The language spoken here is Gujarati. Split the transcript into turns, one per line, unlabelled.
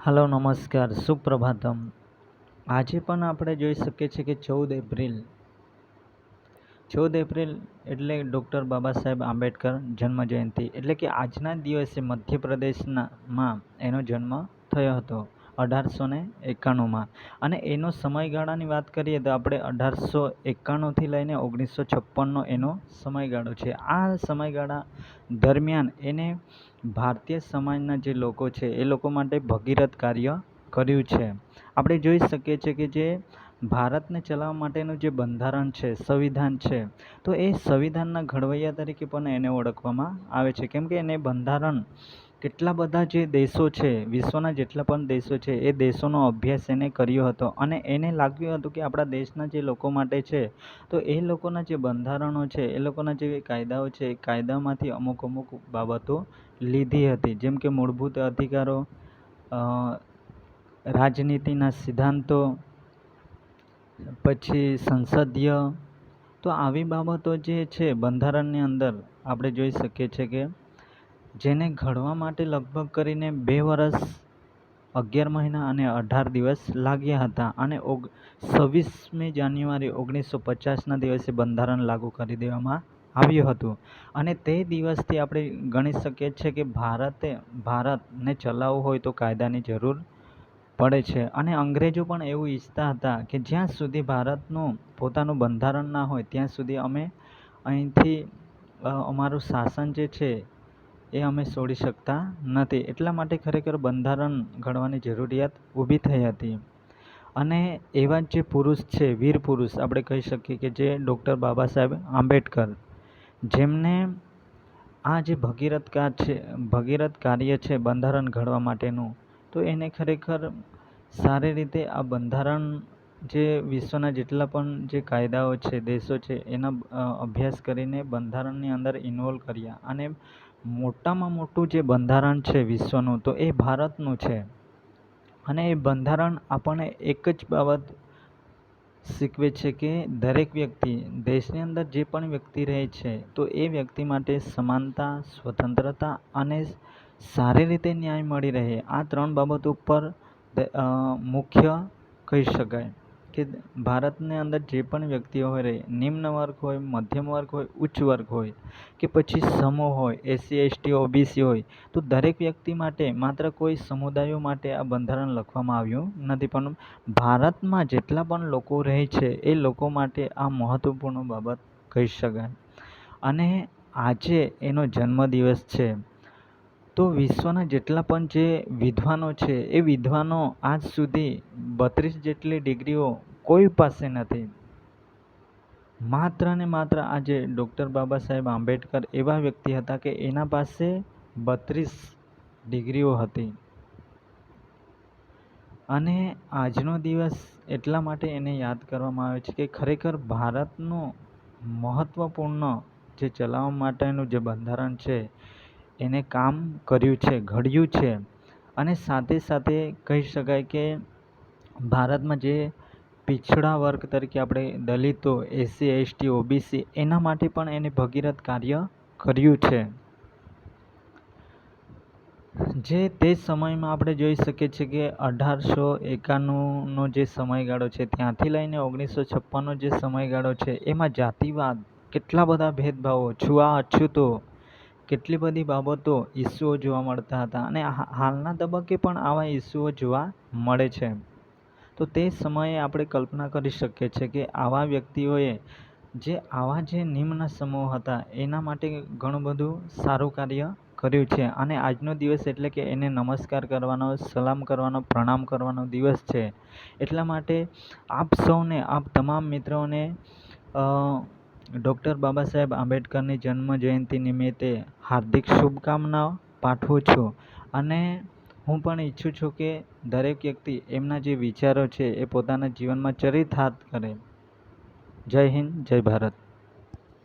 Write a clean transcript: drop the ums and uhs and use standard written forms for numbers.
હલો નમસ્કાર, સુપ્રભાતમ. આજે પણ આપણે જોઈ શકીએ છીએ કે 14 એપ્રિલ એટલે ડૉક્ટર બાબા સાહેબ આંબેડકર જન્મ જયંતિ, એટલે કે આજના દિવસે મધ્યપ્રદેશમાં એનો જન્મ થયો હતો 1891માં. અને એનો સમયગાળાની વાત કરીએ તો આપણે 1891થી લઈને 1956નો એનો સમયગાળો છે. આ સમયગાળા દરમિયાન એને ભારતીય સમાજના જે લોકો છે એ લોકો માટે ભગીરથ કાર્ય કર્યું છે. આપણે જોઈ શકીએ છીએ કે જે ભારતને ચલાવવા માટેનું જે બંધારણ છે, સંવિધાન છે, તો એ સંવિધાનના ઘડવૈયા તરીકે પણ એને ઓળખવામાં આવે છે. કેમ કે એને બંધારણ કેટલા બધા જે દેશો છે, વિશ્વના જેટલા પણ દેશો છે, એ દેશોનો અભ્યાસ એને કર્યો હતો અને એને લાગ્યું હતું કે આપણા દેશના જે લોકો માટે છે, તો એ લોકોના જે બંધારણો છે, એ લોકોના જે કાયદાઓ છે, એ કાયદામાંથી અમુક બાબતો લીધી હતી. જેમ કે મૂળભૂત અધિકારો, રાજનીતિના સિદ્ધાંતો, પછી સંસદીય, તો આવી બાબતો જે છે બંધારણની અંદર આપણે જોઈ શકીએ છીએ કે જેને ઘડવા માટે લગભગ કરીને 2 વર્ષ 11 મહિના અને 18 દિવસ લાગ્યા હતા. અને 26મી જાન્યુઆરી 1950ના દિવસે બંધારણ લાગુ કરી દેવામાં આવ્યું હતું. અને તે દિવસથી આપણે ગણી શકીએ છીએ કે ભારતને ચલાવવું હોય તો કાયદાની જરૂર પડે છે. અને અંગ્રેજો પણ એવું ઈચ્છતા હતા કે જ્યાં સુધી ભારતનું પોતાનું બંધારણ ના હોય ત્યાં સુધી અમે અહીંથી અમારું શાસન જે છે એ અમે છોડી શકતા નથી. એટલા માટે ખરેખર બંધારણ ઘડવાની જરૂરિયાત ઊભી થઈ હતી. અને એવા જે પુરુષ છે, વીર પુરુષ આપણે કહી શકીએ કે જે ડૉક્ટર બાબા સાહેબ આંબેડકર, જેમને આ જે ભગીરથ કાર્ય છે બંધારણ ઘડવા માટેનું, તો એને ખરેખર સારી રીતે આ બંધારણ જે વિશ્વના જેટલા પણ જે કાયદાઓ છે, દેશો છે, એના અભ્યાસ કરીને બંધારણની અંદર ઇન્વોલ્વ કર્યા. અને મોટામાં મોટું જે બંધારણ છે વિશ્વનું, તો એ ભારતનું છે. અને એ બંધારણ આપણને એક જ બાબત શીખવે છે કે દરેક વ્યક્તિ, દેશની અંદર જે પણ વ્યક્તિ રહે છે, તો એ વ્યક્તિ માટે સમાનતા, સ્વતંત્રતા અને સારી રીતે ન્યાય મળી રહે. આ 3 બાબતો ઉપર મુખ્ય કહી શકાય કે ભારતની અંદર જે પણ વ્યક્તિઓ હોય, નિમ્ન વર્ગ હોય, મધ્યમ વર્ગ હોય, ઉચ્ચ વર્ગ હોય કે પછી સમૂહ હોય, એસસી, એસટી, ઓબીસી હોય, તો દરેક વ્યક્તિ માટે, માત્ર કોઈ સમુદાયો માટે આ બંધારણ લખવામાં આવ્યું નથી, પણ ભારતમાં જેટલા પણ લોકો રહે છે એ લોકો માટે આ મહત્વપૂર્ણ બાબત કહી શકાય. અને આજે એનો જન્મદિવસ છે, તો વિશ્વના જેટલા પણ જે વિદ્વાનો છે એ વિદ્વાનો આજ સુધી 32 જેટલી ડિગ્રીઓ કોઈ પાસે નથી. માત્ર ને માત્ર આજે ડૉક્ટર બાબા સાહેબ આંબેડકર એવા વ્યક્તિ હતા કે એના પાસે 32 ડિગ્રીઓ હતી. અને આજનો દિવસ એટલા માટે એને યાદ કરવામાં આવે છે કે ખરેખર ભારતનું મહત્વપૂર્ણ જે ચલાવવા માટેનું જે બંધારણ છે એને કામ કર્યું છે, ઘડ્યું છે. અને સાથે સાથે કહી શકાય કે ભારતમાં જે પીછડા વર્ગ તરીકે આપણે દલિતો, એસસી, એસટી, ઓબીસી, એના માટે પણ એને ભગીરથ કાર્ય કર્યું છે. જે તે સમયમાં આપણે જોઈ શકીએ છીએ કે 1891નો જે સમયગાળો છે ત્યાંથી લઈને 1956નો જે સમયગાળો છે, એમાં જાતિવાદ, કેટલા બધા ભેદભાવો, છૂઆછૂતો, કેટલી બધી બાબતો, ઇસ્યુઓ જોવા મળતા હતા. અને હાલના તબક્કે પણ આવા ઇસ્યુઓ જોવા મળે છે. તો તે સમયે આપણે કલ્પના કરી શકીએ છીએ કે આવા વ્યક્તિઓએ આવા જે નિમ્ન સમૂહ હતા એના માટે ઘણું બધું સારું કાર્ય કર્યું છે. અને આજનો દિવસ એટલે કે એને નમસ્કાર કરવાનો, સલામ કરવાનો, પ્રણામ કરવાનો દિવસ છે. એટલા માટે આપ સૌને, આપ તમામ મિત્રોને ડૉક્ટર બાબા સાહેબ આંબેડકરની જન્મ જયંતિ નિમિત્તે હાર્દિક શુભકામનાઓ પાઠવું છું. અને હું પણ ઈચ્છું છું કે દરેક વ્યક્તિ એમના જે વિચારો છે એ પોતાના જીવનમાં ચરિતાર્થ કરે. જય હિન્દ, જય ભારત.